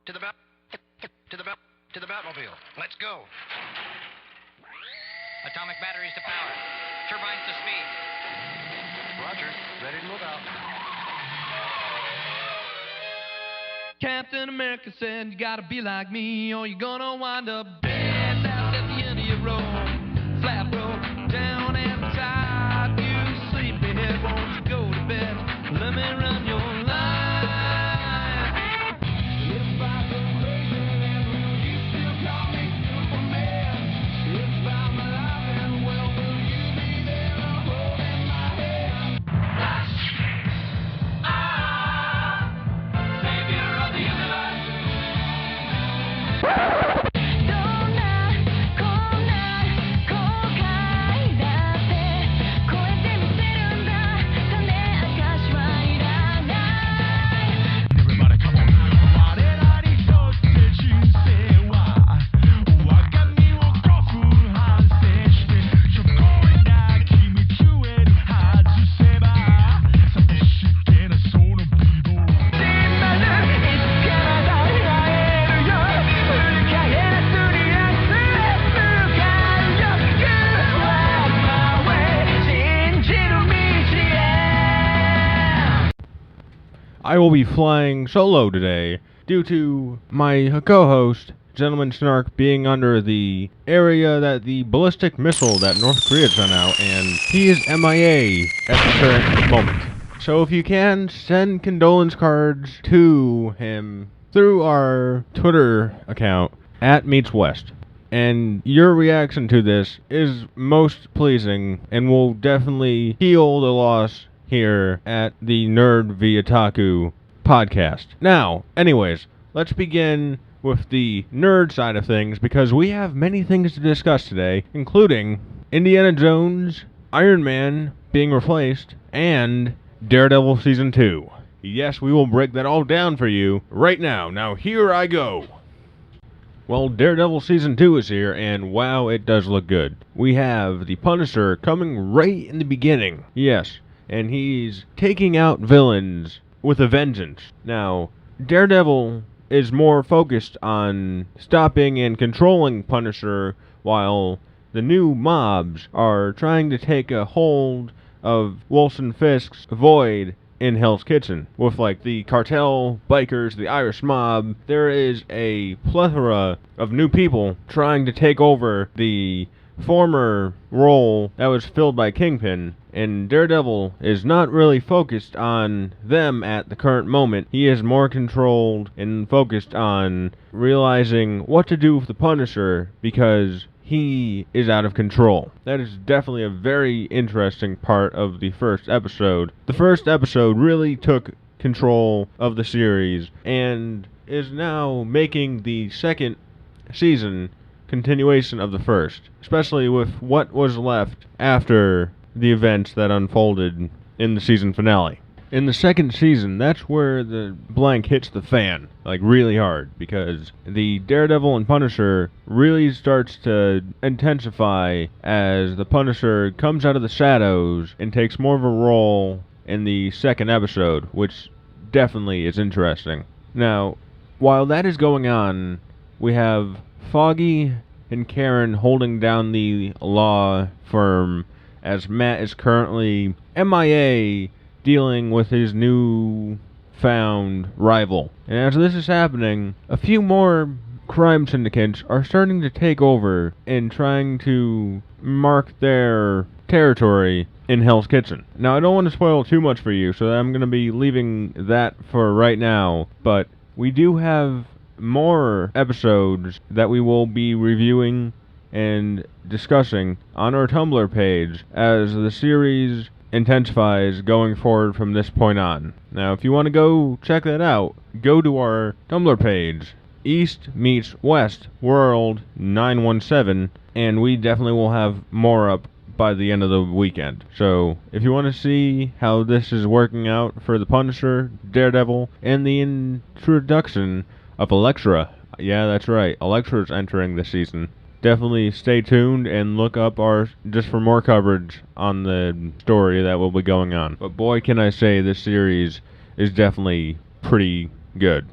To the Batmobile. Let's go. Atomic batteries to power. Turbines to speed. Roger. Ready to move out. Captain America said, you gotta be like me, or you're gonna wind up dead out at the end of your road. Flat road, down and tired, you sleepyhead, won't you go to bed? Let me run your life. If I go crazy, then will you still call me Superman? If I'm alive, then well, will you be there holding my hand? Savior of the universe. I will be flying solo today due to my co-host, Gentleman Snark, being under the area that the ballistic missile that North Korea sent out, and he is MIA at the current moment. So if you can, send condolence cards to him through our Twitter account, @MeetsWest. And your reaction to this is most pleasing and will definitely heal the loss here at the Nerd via Taku podcast. Now, anyways, let's begin with the nerd side of things, because we have many things to discuss today, including Indiana Jones, Iron Man being replaced, and Daredevil Season 2. Yes, we will break that all down for you right now. Now, here I go. Well, Daredevil Season 2 is here, and wow, it does look good. We have the Punisher coming right in the beginning. Yes. And he's taking out villains with a vengeance. Now, Daredevil is more focused on stopping and controlling Punisher, while the new mobs are trying to take a hold of Wilson Fisk's void in Hell's Kitchen. With, like, the cartel, bikers, the Irish mob, there is a plethora of new people trying to take over the former role that was filled by Kingpin, and Daredevil is not really focused on them at the current moment. He is more controlled and focused on realizing what to do with the Punisher, because he is out of control. That is definitely a very interesting part of the first episode. The first episode really took control of the series and is now making the second season continuation of the first, especially with what was left after the events that unfolded in the season finale. In the second season, that's where the blank hits the fan, like really hard, because the Daredevil and Punisher really starts to intensify as the Punisher comes out of the shadows and takes more of a role in the second episode, which definitely is interesting. Now, while that is going on, we have Foggy and Karen holding down the law firm, as Matt is currently MIA dealing with his new found rival. And as this is happening, a few more crime syndicates are starting to take over and trying to mark their territory in Hell's Kitchen. Now, I don't want to spoil too much for you, so I'm going to be leaving that for right now, but we do have more episodes that we will be reviewing and discussing on our Tumblr page as the series intensifies going forward from this point on. Now, if you want to go check that out, go to our Tumblr page, East Meets West World 917, and we definitely will have more up by the end of the weekend. So, if you want to see how this is working out for the Punisher, Daredevil, and the introduction of Elektra, yeah, that's right, Elektra's entering this season, definitely stay tuned and look up just for more coverage on the story that will be going on. But boy, can I say this series is definitely pretty good.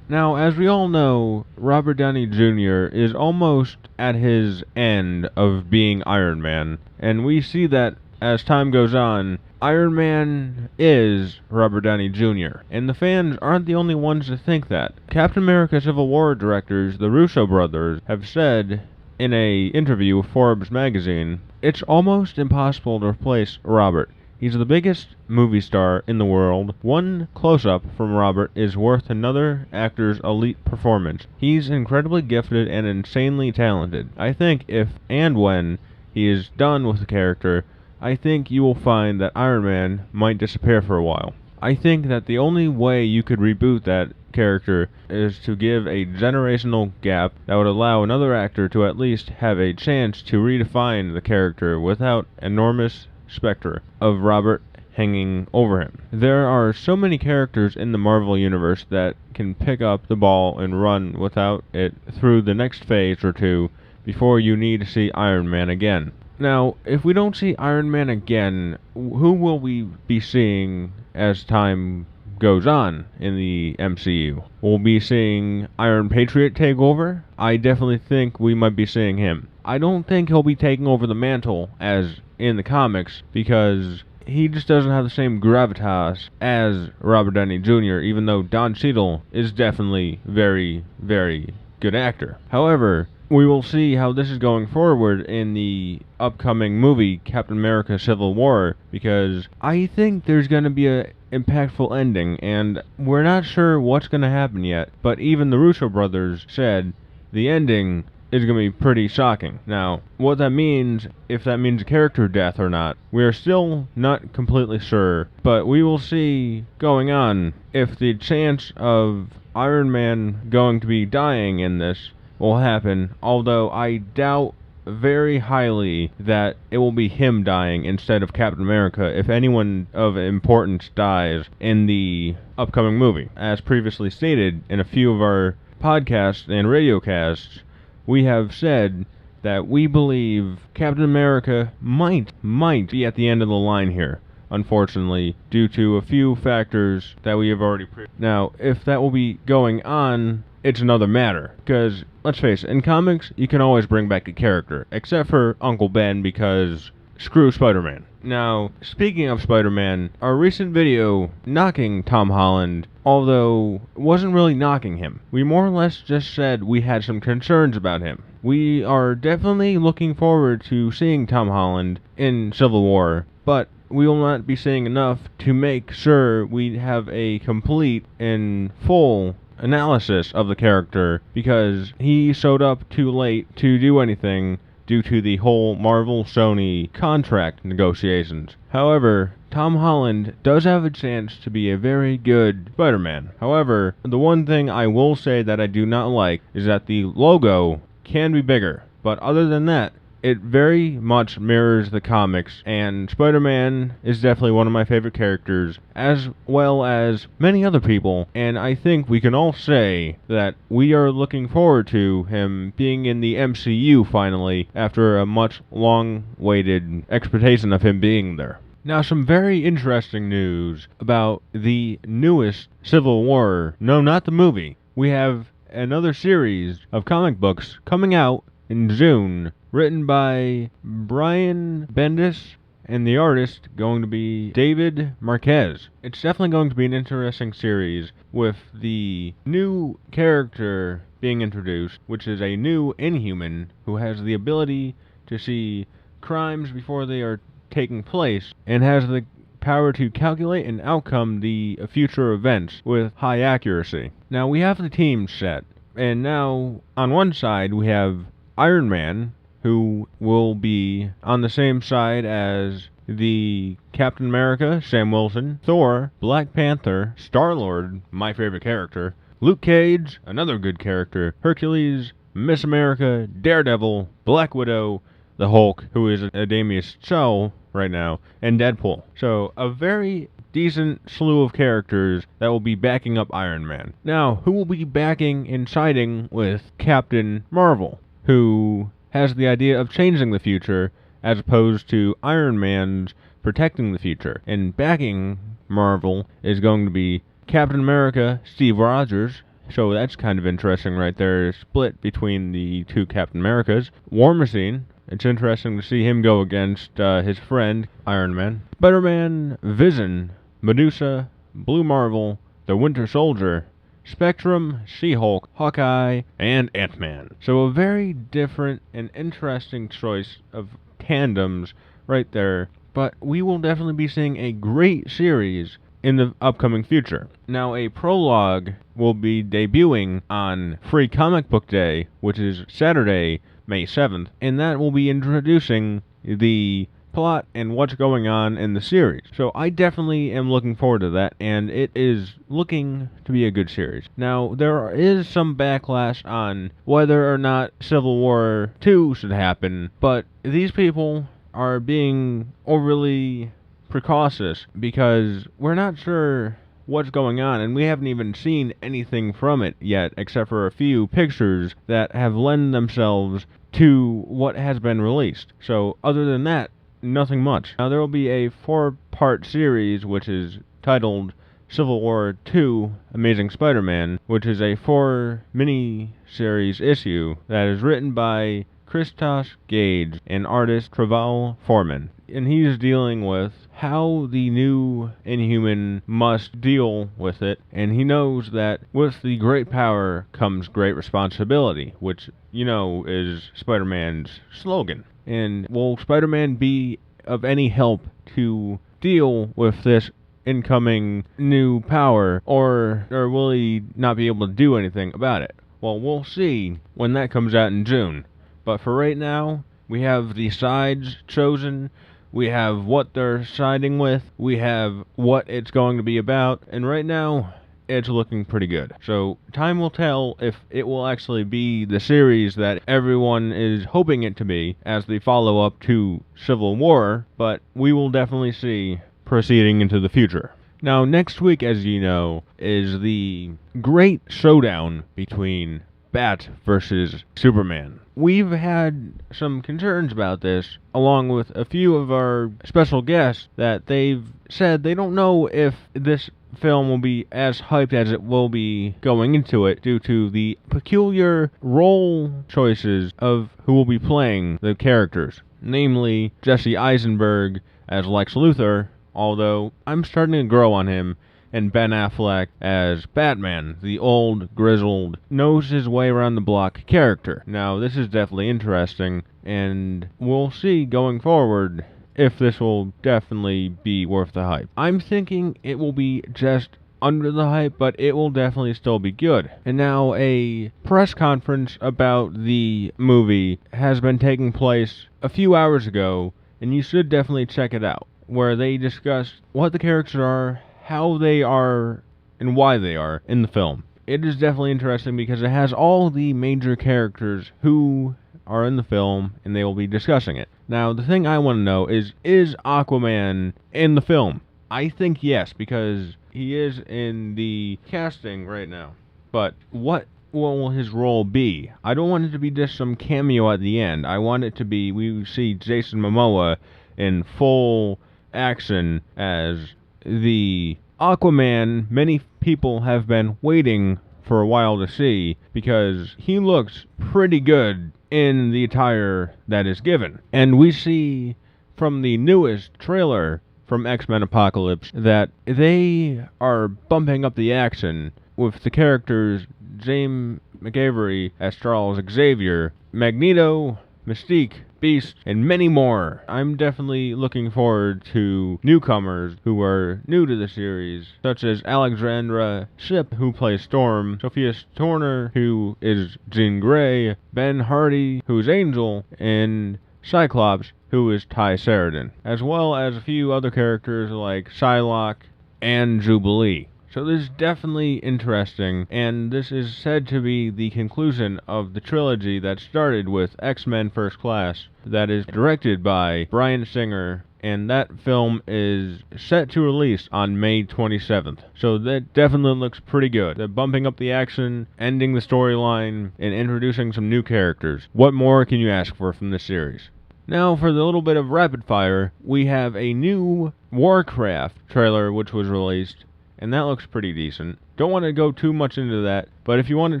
Now, as we all know, Robert Downey Jr. is almost at his end of being Iron Man, and we see that as time goes on, Iron Man is Robert Downey Jr., and the fans aren't the only ones to think that. Captain America Civil War directors, the Russo brothers, have said in a interview with Forbes magazine, it's almost impossible to replace Robert. He's the biggest movie star in the world. One close-up from Robert is worth another actor's elite performance. He's incredibly gifted and insanely talented. I think if and when he is done with the character, I think you will find that Iron Man might disappear for a while. I think that the only way you could reboot that character is to give a generational gap that would allow another actor to at least have a chance to redefine the character without enormous specter of Robert hanging over him. There are so many characters in the Marvel Universe that can pick up the ball and run without it through the next phase or two before you need to see Iron Man again. Now, if we don't see Iron Man again, who will we be seeing as time goes on in the MCU? We'll be seeing Iron Patriot take over. I definitely think we might be seeing him. I don't think he'll be taking over the mantle as in the comics, because he just doesn't have the same gravitas as Robert Downey Jr., even though Don Cheadle is definitely very, very good actor. However, we will see how this is going forward in the upcoming movie Captain America Civil War, because I think there's going to be a impactful ending, and we're not sure what's going to happen yet, but even the Russo brothers said the ending is going to be pretty shocking. Now, what that means, if that means a character death or not, we are still not completely sure, but we will see going on if the chance of Iron Man going to be dying in this will happen, although I doubt very highly that it will be him dying instead of Captain America if anyone of importance dies in the upcoming movie. As previously stated in a few of our podcasts and radiocasts, we have said that we believe Captain America might be at the end of the line here, unfortunately, due to a few factors that we have already Now, if that will be going on, it's another matter, because, let's face it, in comics, you can always bring back a character, except for Uncle Ben, because screw Spider-Man. Now, speaking of Spider-Man, our recent video knocking Tom Holland, although it wasn't really knocking him, we more or less just said we had some concerns about him. We are definitely looking forward to seeing Tom Holland in Civil War, but we will not be seeing enough to make sure we have a complete and full analysis of the character, because he showed up too late to do anything due to the whole Marvel-Sony contract negotiations. However, Tom Holland does have a chance to be a very good Spider-Man. However, the one thing I will say that I do not like is that the logo can be bigger. But other than that, it very much mirrors the comics, and Spider-Man is definitely one of my favorite characters, as well as many other people, and I think we can all say that we are looking forward to him being in the MCU finally, after a much long-awaited expectation of him being there. Now, some very interesting news about the newest Civil War. No, not the movie. We have another series of comic books coming out in June, written by Brian Bendis, and the artist going to be David Marquez. It's definitely going to be an interesting series, with the new character being introduced, which is a new Inhuman who has the ability to see crimes before they are taking place, and has the power to calculate and outcome the future events with high accuracy. Now, we have the team set, and now on one side we have Iron Man, who will be on the same side as the Captain America, Sam Wilson, Thor, Black Panther, Star-Lord, my favorite character, Luke Cage, another good character, Hercules, Miss America, Daredevil, Black Widow, the Hulk, who is Adamius Cho right now, and Deadpool. So, a very decent slew of characters that will be backing up Iron Man. Now, who will be backing and siding with Captain Marvel, who has the idea of changing the future, as opposed to Iron Man's protecting the future. And backing Marvel is going to be Captain America, Steve Rogers, So that's kind of interesting right there, split between the two Captain Americas. War Machine, it's interesting to see him go against his friend, Iron Man. Spider-Man, Vision, Medusa, Blue Marvel, the Winter Soldier, Spectrum, She-Hulk, Hawkeye, and Ant-Man. So a very different and interesting choice of tandems right there, but we will definitely be seeing a great series in the upcoming future. Now, a prologue will be debuting on Free Comic Book Day, which is Saturday, May 7th, and that will be introducing the plot and what's going on in the series. So I definitely am looking forward to that, and it is looking to be a good series. Now, there is some backlash on whether or not Civil War 2 should happen, but these people are being overly precautious because we're not sure what's going on, and we haven't even seen anything from it yet, except for a few pictures that have lent themselves to what has been released. So other than that, nothing much. Now, there will be a 4-part series which is titled Civil War 2 Amazing Spider-Man, which is a 4 mini-series issue that is written by Christos Gage and artist Traval Foreman. And he's dealing with how the new Inhuman must deal with it, and he knows that with the great power comes great responsibility, which, you know, is Spider-Man's slogan. And will Spider-Man be of any help to deal with this incoming new power, or will he not be able to do anything about it? Well, we'll see when that comes out in June. But for right now, we have the sides chosen, we have what they're siding with, we have what it's going to be about, and right now, it's looking pretty good. So, time will tell if it will actually be the series that everyone is hoping it to be as the follow-up to Civil War, but we will definitely see proceeding into the future. Now, next week, as you know, is the great showdown between Bat versus Superman. We've had some concerns about this, along with a few of our special guests, that they've said they don't know if this film will be as hyped as it will be going into it due to the peculiar role choices of who will be playing the characters, namely Jesse Eisenberg as Lex Luthor, although I'm starting to grow on him, and Ben Affleck as Batman, the old, grizzled, knows his way around the block character. Now, this is definitely interesting, and we'll see going forward if this will definitely be worth the hype. I'm thinking it will be just under the hype, but it will definitely still be good. And now, a press conference about the movie has been taking place a few hours ago, and you should definitely check it out, where they discuss what the characters are, how they are, and why they are in the film. It is definitely interesting because it has all the major characters who are in the film, and they will be discussing it. Now, the thing I want to know is Aquaman in the film? I think yes, because he is in the casting right now. But what will his role be? I don't want it to be just some cameo at the end. I want it to be, we see Jason Momoa in full action as the Aquaman many people have been waiting for a while to see, because he looks pretty good in the attire that is given. And we see from the newest trailer from X-Men Apocalypse that they are bumping up the action with the characters James McAvoy as Charles Xavier, Magneto, Mystique, Beast, and many more. I'm definitely looking forward to newcomers who are new to the series, such as Alexandra Shipp, who plays Storm, Sophia Turner, who is Jean Grey, Ben Hardy, who's Angel, and Cyclops, who is Ty Sheridan, as well as a few other characters like Psylocke and Jubilee. So this is definitely interesting, and this is said to be the conclusion of the trilogy that started with X-Men First Class, that is directed by Bryan Singer, and that film is set to release on May 27th. So that definitely looks pretty good. They're bumping up the action, ending the storyline, and introducing some new characters. What more can you ask for from this series? Now, for the little bit of rapid fire, we have a new Warcraft trailer which was released, and that looks pretty decent. don't want to go too much into that, but if you want to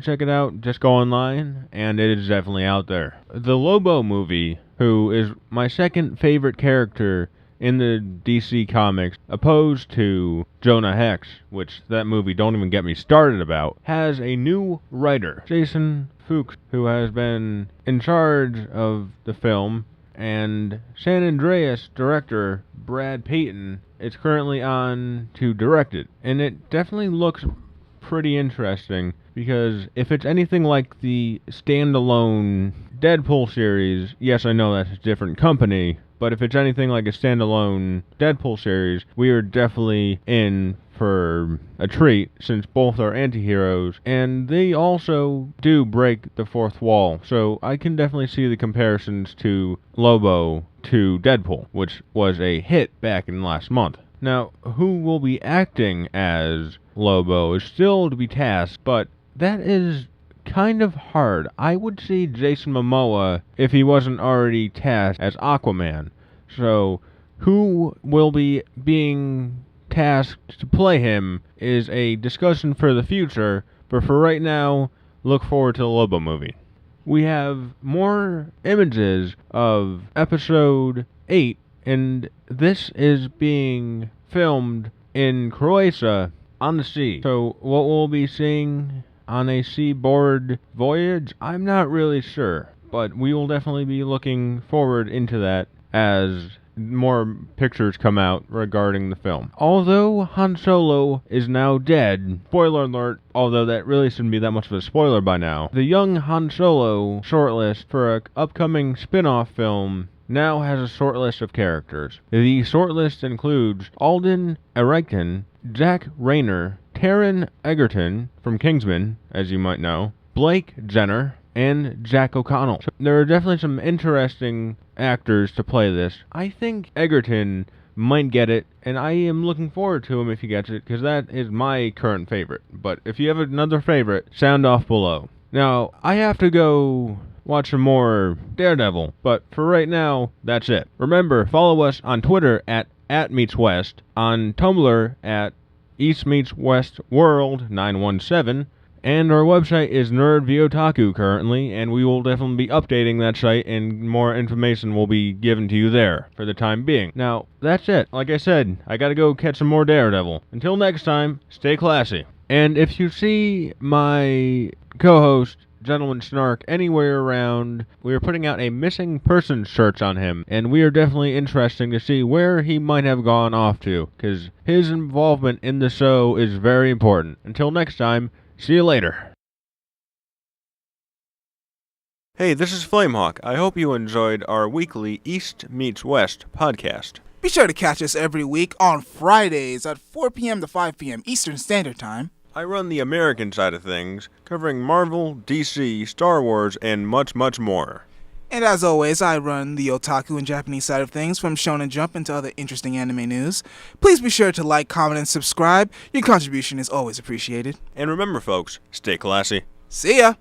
check it out, just go online, and it is definitely out there. The Lobo movie, who is my second favorite character in the DC Comics, opposed to Jonah Hex, which that movie don't even get me started about, has a new writer, Jason Fuchs, who has been in charge of the film, and San Andreas director Brad Payton is currently on to direct it. And it definitely looks pretty interesting, because if it's anything like the standalone Deadpool series, yes, I know that's a different company, but if it's anything like a standalone Deadpool series, we are definitely in for a treat, since both are anti-heroes, and they also do break the fourth wall. So I can definitely see the comparisons to Lobo to Deadpool, which was a hit back in last month. Now, who will be acting as Lobo is still to be tasked, but that is kind of hard. I would see Jason Momoa if he wasn't already tasked as Aquaman. So, who will be being tasked to play him is a discussion for the future, but for right now, look forward to the Lobo movie. We have more images of episode 8, and this is being filmed in Croatia on the sea. So what we'll be seeing on a seaboard voyage, I'm not really sure, but we will definitely be looking forward into that as more pictures come out regarding the film. Although Han Solo is now dead, spoiler alert, although that really shouldn't be that much of a spoiler by now, the young Han Solo shortlist for an upcoming spin-off film now has a short list of characters. The short list includes Alden Ehrechen, Jack Rayner, Taron Egerton from Kingsman, as you might know, Blake Jenner, and Jack O'Connell. So there are definitely some interesting actors to play this. I think Egerton might get it, and I am looking forward to him if he gets it, because that is my current favorite. But if you have another favorite, sound off below. Now, I have to go watch some more Daredevil, but for right now, that's it. Remember, follow us on Twitter at @MeetsWest, on Tumblr at EastMeetsWestWorld917, and our website is Nerd v Otaku currently, and we will definitely be updating that site, and more information will be given to you there for the time being. Now, that's it. Like I said, I gotta go catch some more Daredevil. Until next time, stay classy. And if you see my co-host, Gentleman Snark, anywhere around, we are putting out a missing person search on him, and we are definitely interested to see where he might have gone off to, because his involvement in the show is very important. Until next time, see you later. Hey, this is Flamehawk. I hope you enjoyed our weekly East Meets West podcast. Be sure to catch us every week on Fridays at 4 p.m. to 5 p.m. Eastern Standard Time. I run the American side of things, covering Marvel, DC, Star Wars, and much, much more. And as always, I run the otaku and Japanese side of things, from Shonen Jump into other interesting anime news. Please be sure to like, comment, and subscribe. Your contribution is always appreciated. And remember, folks, stay classy. See ya!